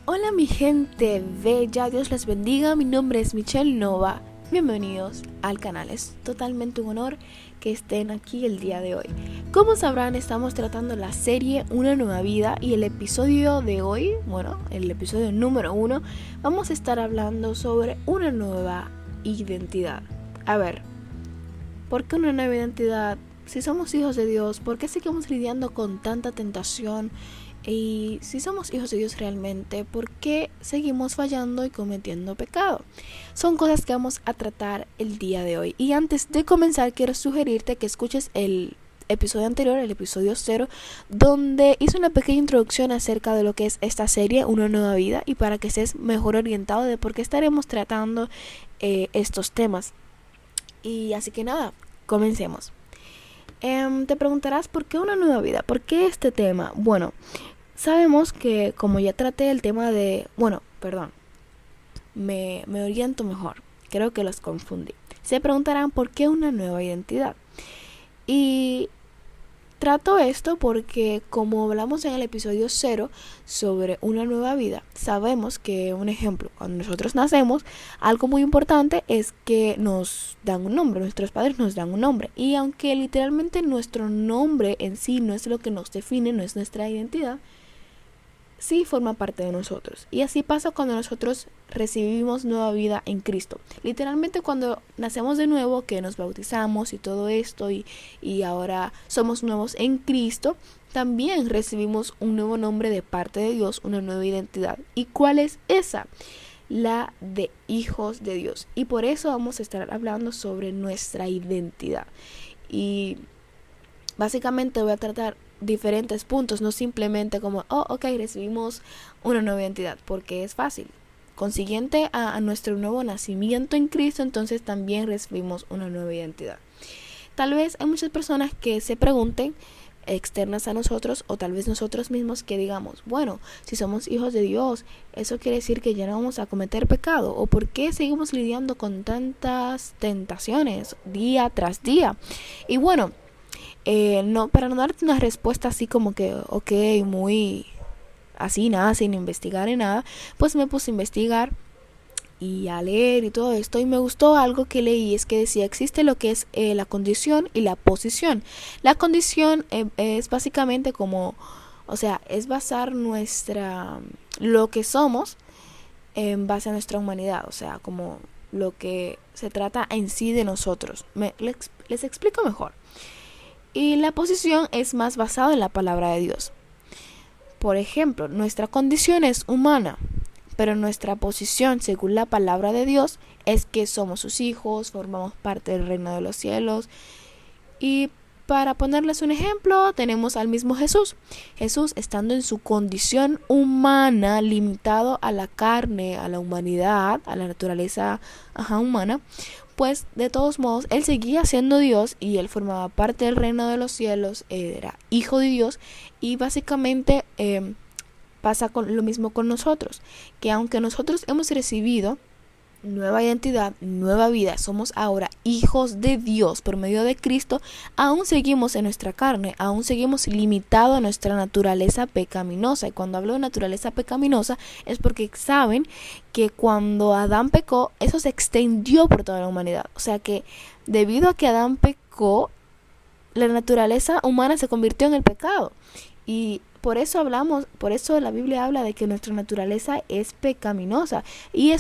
Hola mi gente bella, Dios les bendiga, mi nombre es Michelle Nova, bienvenidos al canal, es totalmente un honor que estén aquí el día de hoy. Como sabrán, estamos tratando la serie Una Nueva Vida y el episodio de hoy, el episodio número 1, vamos a estar hablando sobre una nueva identidad. A ver, ¿por qué una nueva identidad? Si somos hijos de Dios, ¿por qué seguimos lidiando con tanta tentación? Y si somos hijos de Dios realmente, ¿por qué seguimos fallando y cometiendo pecado? Son cosas que vamos a tratar el día de hoy. Y antes de comenzar, quiero sugerirte que escuches el episodio anterior, el episodio 0, donde hice una pequeña introducción acerca de lo que es esta serie, Una Nueva Vida, y para que estés mejor orientado de por qué estaremos tratando estos temas. Y así que nada, comencemos. Te preguntarás, ¿por qué una nueva vida? ¿Por qué este tema? Bueno, sabemos que como ya traté el tema de... me oriento mejor. Creo que los confundí. Se preguntarán, ¿por qué una nueva identidad? Y trato esto porque, como hablamos en el episodio 0 sobre una nueva vida, sabemos que, un ejemplo, cuando nosotros nacemos, algo muy importante es que nos dan un nombre, nuestros padres nos dan un nombre. Y aunque literalmente nuestro nombre en sí no es lo que nos define, no es nuestra identidad, sí forma parte de nosotros. Y así pasa cuando nosotros recibimos nueva vida en Cristo. Literalmente cuando nacemos de nuevo, que nos bautizamos y todo esto y ahora somos nuevos en Cristo, también recibimos un nuevo nombre de parte de Dios, una nueva identidad. ¿Y cuál es esa? La de hijos de Dios. Y por eso vamos a estar hablando sobre nuestra identidad. Y básicamente voy a tratar diferentes puntos, no simplemente como, recibimos una nueva identidad, porque es fácil. Consiguiente a nuestro nuevo nacimiento en Cristo, entonces también recibimos una nueva identidad. Tal vez hay muchas personas que se pregunten, externas a nosotros, o tal vez nosotros mismos, que digamos, bueno, si somos hijos de Dios, eso quiere decir que ya no vamos a cometer pecado, o por qué seguimos lidiando con tantas tentaciones día tras día. Y bueno, no, para no darte una respuesta así como que, muy así, nada, sin investigar ni nada, pues me puse a investigar y a leer y todo esto, y me gustó algo que leí, es que decía, existe lo que es la condición y la posición. La condición es básicamente como, es basar lo que somos en base a nuestra humanidad, como lo que se trata en sí de nosotros. Les explico mejor. Y la posición es más basada en la palabra de Dios. Por ejemplo, nuestra condición es humana, pero nuestra posición, según la palabra de Dios, es que somos sus hijos, formamos parte del reino de los cielos. Y para ponerles un ejemplo, tenemos al mismo Jesús. Jesús, estando en su condición humana, limitado a la carne, a la humanidad, a la naturaleza humana, pues de todos modos él seguía siendo Dios y él formaba parte del reino de los cielos, era hijo de Dios. Y básicamente pasa lo mismo con nosotros, que aunque nosotros hemos recibido nueva identidad, nueva vida, somos ahora hijos de Dios por medio de Cristo, aún seguimos en nuestra carne, aún seguimos limitados a nuestra naturaleza pecaminosa. Y cuando hablo de naturaleza pecaminosa es porque saben que cuando Adán pecó, eso se extendió por toda la humanidad. O sea que debido a que Adán pecó, la naturaleza humana se convirtió en el pecado. Y por eso la Biblia habla de que nuestra naturaleza es pecaminosa. Y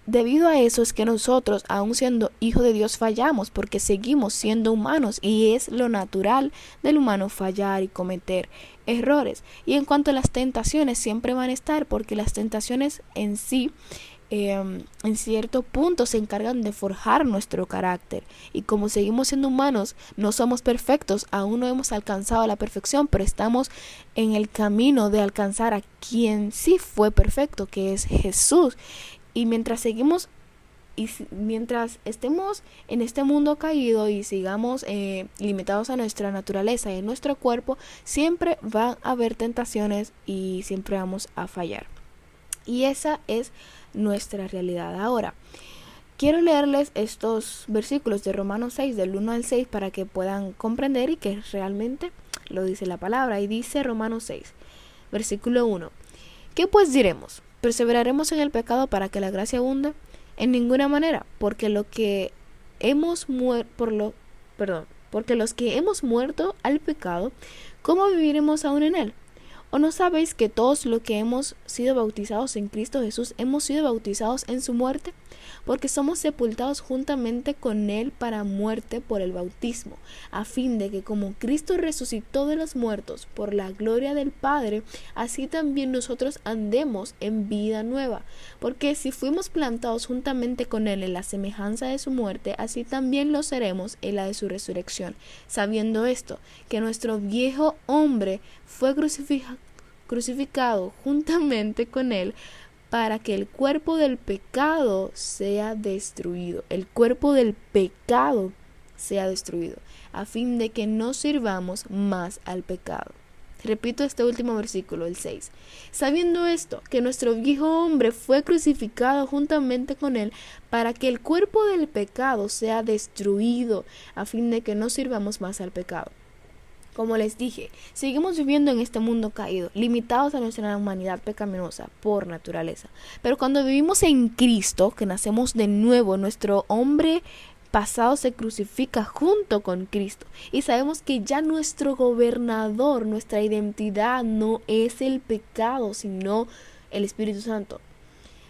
debido a eso es que nosotros, aun siendo hijos de Dios, fallamos, porque seguimos siendo humanos y es lo natural del humano fallar y cometer errores. Y en cuanto a las tentaciones, siempre van a estar, porque las tentaciones en sí, en cierto punto se encargan de forjar nuestro carácter, y como seguimos siendo humanos, no somos perfectos, aún no hemos alcanzado la perfección, pero estamos en el camino de alcanzar a quien sí fue perfecto, que es Jesús. Y mientras estemos en este mundo caído y sigamos limitados a nuestra naturaleza y a nuestro cuerpo, siempre van a haber tentaciones y siempre vamos a fallar. Y esa es nuestra realidad. Ahora, quiero leerles estos versículos de Romanos 6, del 1 al 6, para que puedan comprender y que realmente lo dice la palabra. Y dice Romanos 6, versículo 1: ¿Qué pues diremos? ¿Perseveraremos en el pecado para que la gracia abunde? En ninguna manera, porque porque los que hemos muerto al pecado, ¿cómo viviremos aún en él? ¿O no sabéis que todos los que hemos sido bautizados en Cristo Jesús hemos sido bautizados en su muerte? Porque somos sepultados juntamente con él para muerte por el bautismo, a fin de que como Cristo resucitó de los muertos por la gloria del Padre, así también nosotros andemos en vida nueva. Porque si fuimos plantados juntamente con él en la semejanza de su muerte, así también lo seremos en la de su resurrección, sabiendo esto, que nuestro viejo hombre fue crucificado juntamente con él para que el cuerpo del pecado sea destruido. El cuerpo del pecado sea destruido, a fin de que no sirvamos más al pecado. Repito este último versículo, el 6. Sabiendo esto, que nuestro viejo hombre fue crucificado juntamente con él, para que el cuerpo del pecado sea destruido, a fin de que no sirvamos más al pecado. Como les dije, seguimos viviendo en este mundo caído, limitados a nuestra humanidad pecaminosa por naturaleza. Pero cuando vivimos en Cristo, que nacemos de nuevo, nuestro hombre pasado se crucifica junto con Cristo. Y sabemos que ya nuestro gobernador, nuestra identidad no es el pecado, sino el Espíritu Santo.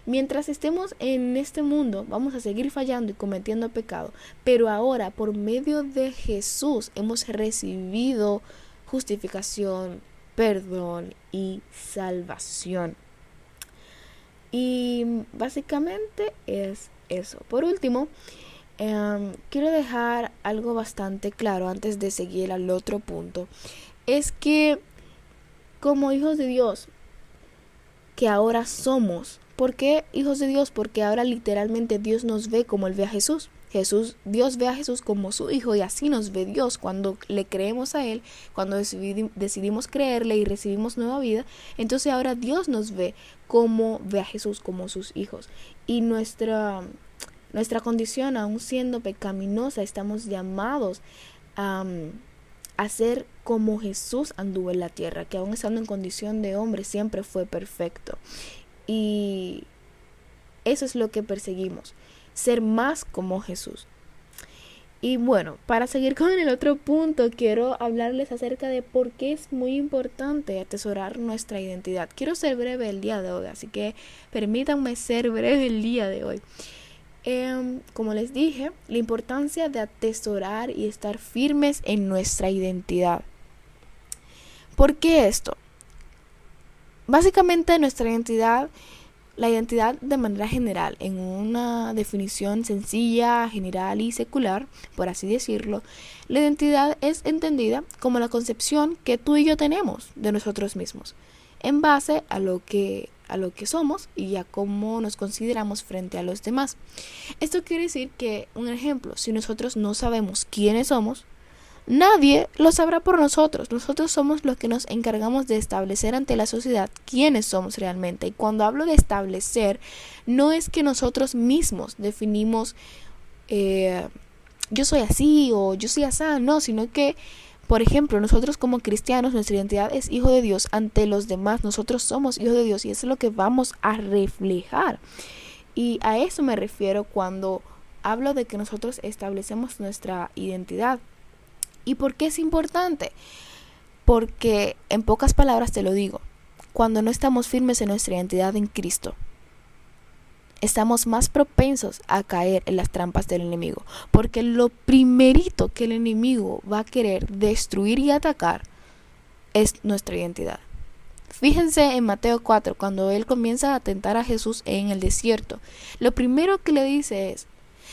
Mientras estemos en este mundo, vamos a seguir fallando y cometiendo pecado, pero ahora por medio de Jesús hemos recibido justificación, perdón y salvación. Y básicamente es eso. Por último, quiero dejar algo bastante claro antes de seguir al otro punto. Es que como hijos de Dios, que ahora somos, ¿por qué hijos de Dios? Porque ahora literalmente Dios nos ve como Él ve a Jesús. Dios ve a Jesús como su Hijo y así nos ve Dios cuando le creemos a Él, cuando decidimos creerle y recibimos nueva vida. Entonces ahora Dios nos ve como ve a Jesús, como sus hijos. Y nuestra condición, aún siendo pecaminosa, estamos llamados a ser como Jesús anduvo en la tierra, que aún estando en condición de hombre siempre fue perfecto. Y eso es lo que perseguimos, ser más como Jesús. Y bueno, para seguir con el otro punto, quiero hablarles acerca de por qué es muy importante atesorar nuestra identidad. Quiero ser breve el día de hoy, así que permítanme ser breve el día de hoy. Como les dije, la importancia de atesorar y estar firmes en nuestra identidad. ¿Por qué esto? Básicamente nuestra identidad, la identidad de manera general, en una definición sencilla, general y secular, por así decirlo, la identidad es entendida como la concepción que tú y yo tenemos de nosotros mismos, en base a lo que somos y a cómo nos consideramos frente a los demás. Esto quiere decir que, un ejemplo, si nosotros no sabemos quiénes somos, nadie lo sabrá por nosotros. Nosotros somos los que nos encargamos de establecer ante la sociedad quiénes somos realmente. Y cuando hablo de establecer, no es que nosotros mismos definimos yo soy así o yo soy así, no, sino que, por ejemplo, nosotros como cristianos, nuestra identidad es hijo de Dios ante los demás. Nosotros somos hijos de Dios y eso es lo que vamos a reflejar. Y a eso me refiero cuando hablo de que nosotros establecemos nuestra identidad. ¿Y por qué es importante? Porque, en pocas palabras te lo digo, cuando no estamos firmes en nuestra identidad en Cristo, estamos más propensos a caer en las trampas del enemigo. Porque lo primerito que el enemigo va a querer destruir y atacar es nuestra identidad. Fíjense en Mateo 4, cuando él comienza a tentar a Jesús en el desierto. Lo primero que le dice es: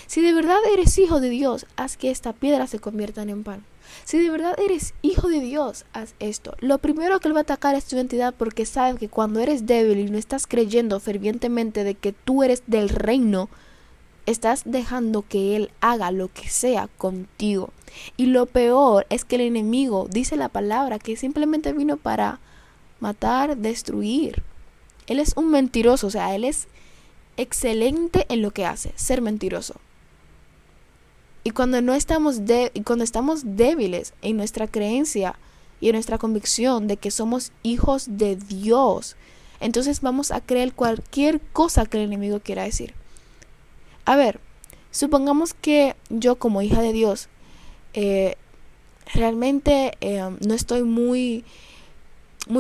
si de verdad eres hijo de Dios, haz que esta piedra se convierta en pan. Si de verdad eres hijo de Dios, haz esto. Lo primero que él va a atacar es tu identidad, porque sabe que cuando eres débil y no estás creyendo fervientemente de que tú eres del reino, estás dejando que él haga lo que sea contigo. Y lo peor es que el enemigo dice la palabra que simplemente vino para matar, destruir. Él es un mentiroso, o sea, él es excelente en lo que hace, ser mentiroso. Y cuando estamos débiles en nuestra creencia y en nuestra convicción de que somos hijos de Dios, Entonces vamos a creer cualquier cosa que el enemigo quiera decir. A ver, supongamos que yo como hija de Dios realmente no estoy muy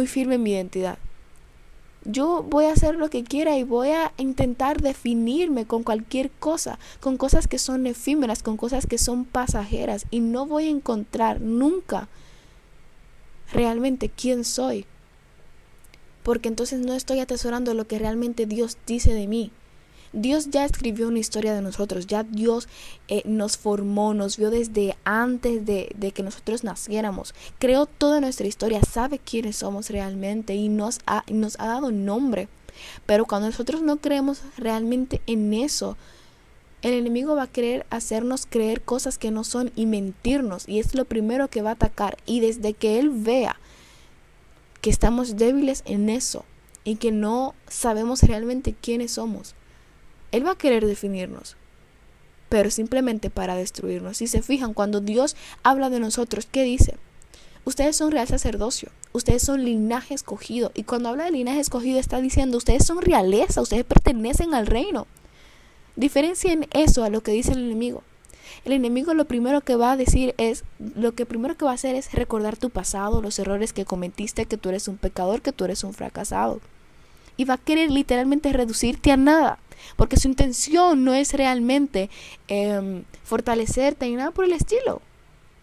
firme en mi identidad. Yo voy a hacer lo que quiera y voy a intentar definirme con cualquier cosa, con cosas que son efímeras, con cosas que son pasajeras, y no voy a encontrar nunca realmente quién soy, porque entonces no estoy atesorando lo que realmente Dios dice de mí. Dios ya escribió una historia de nosotros, ya Dios nos formó, nos vio desde antes de que nosotros naciéramos, creó toda nuestra historia, sabe quiénes somos realmente y nos ha dado nombre. Pero cuando nosotros no creemos realmente en eso, el enemigo va a querer hacernos creer cosas que no son y mentirnos, y es lo primero que va a atacar. Y desde que él vea que estamos débiles en eso y que no sabemos realmente quiénes somos, él va a querer definirnos, pero simplemente para destruirnos. Si se fijan, cuando Dios habla de nosotros, ¿qué dice? Ustedes son real sacerdocio, ustedes son linaje escogido. Y cuando habla de linaje escogido está diciendo, ustedes son realeza, ustedes pertenecen al reino. Diferencien eso a lo que dice el enemigo. El enemigo lo primero que va a hacer es recordar tu pasado, los errores que cometiste, que tú eres un pecador, que tú eres un fracasado. Y va a querer literalmente reducirte a nada, porque su intención no es realmente fortalecerte ni nada por el estilo.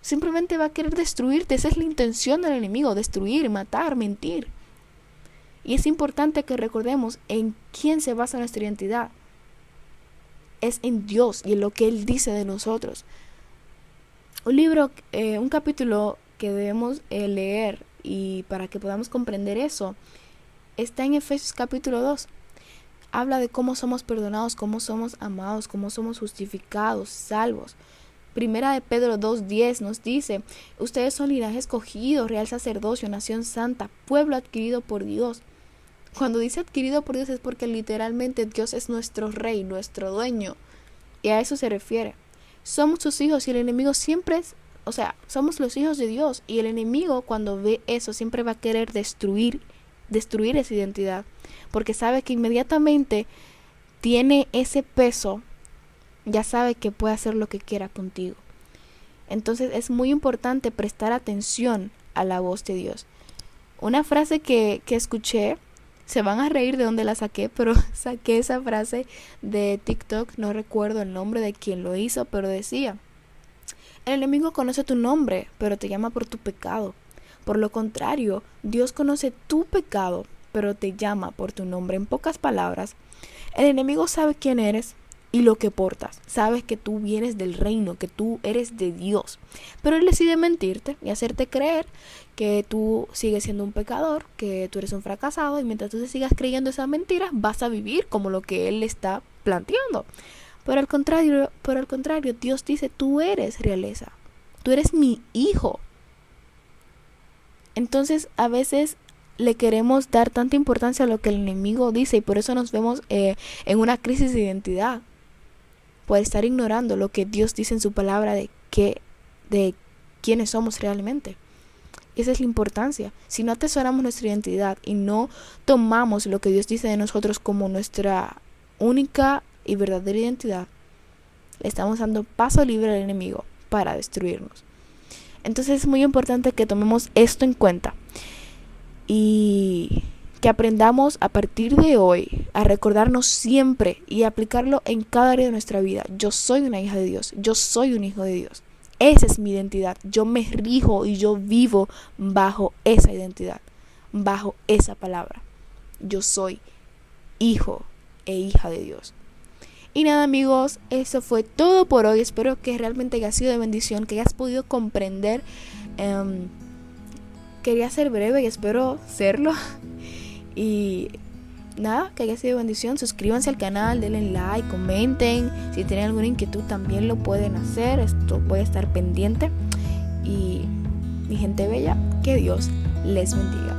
Simplemente va a querer destruirte. Esa es la intención del enemigo: destruir, matar, mentir. Y es importante que recordemos en quién se basa nuestra identidad. Es en Dios y en lo que Él dice de nosotros. Un capítulo que debemos leer y para que podamos comprender eso está en Efesios capítulo 2. Habla de cómo somos perdonados, cómo somos amados, cómo somos justificados, salvos. Primera de Pedro 2:10 nos dice: ustedes son linaje escogido, real sacerdocio, nación santa, pueblo adquirido por Dios. Cuando dice adquirido por Dios es porque literalmente Dios es nuestro rey, nuestro dueño, y a eso se refiere. Somos sus hijos y el enemigo somos los hijos de Dios, y el enemigo cuando ve eso siempre va a querer destruir esa identidad, porque sabe que inmediatamente tiene ese peso, ya sabe que puede hacer lo que quiera contigo. Entonces es muy importante prestar atención a la voz de Dios. Una frase que escuché, se van a reír de dónde la saqué, pero saqué esa frase de TikTok, no recuerdo el nombre de quien lo hizo, pero decía: el enemigo conoce tu nombre, pero te llama por tu pecado. Por lo contrario, Dios conoce tu pecado, pero te llama por tu nombre. En pocas palabras, el enemigo sabe quién eres y lo que portas. Sabes que tú vienes del reino, que tú eres de Dios. Pero él decide mentirte y hacerte creer que tú sigues siendo un pecador, que tú eres un fracasado, y mientras tú te sigas creyendo esas mentiras, vas a vivir como lo que él está planteando. Por el contrario, Dios dice: tú eres realeza, tú eres mi hijo. Entonces a veces le queremos dar tanta importancia a lo que el enemigo dice, y por eso nos vemos en una crisis de identidad, por estar ignorando lo que Dios dice en su palabra de quiénes somos realmente. Esa es la importancia. Si no atesoramos nuestra identidad y no tomamos lo que Dios dice de nosotros como nuestra única y verdadera identidad, le estamos dando paso libre al enemigo para destruirnos. Entonces es muy importante que tomemos esto en cuenta y que aprendamos a partir de hoy a recordarnos siempre y aplicarlo en cada área de nuestra vida. Yo soy una hija de Dios, yo soy un hijo de Dios. Esa es mi identidad. Yo me rijo y yo vivo bajo esa identidad, bajo esa palabra. Yo soy hijo e hija de Dios. Y nada, amigos, eso fue todo por hoy. Espero que realmente haya sido de bendición, que hayas podido comprender. Quería ser breve y espero serlo. Y nada, que haya sido de bendición. Suscríbanse al canal, denle like, comenten. Si tienen alguna inquietud también lo pueden hacer. Esto voy a estar pendiente. Y mi gente bella, que Dios les bendiga.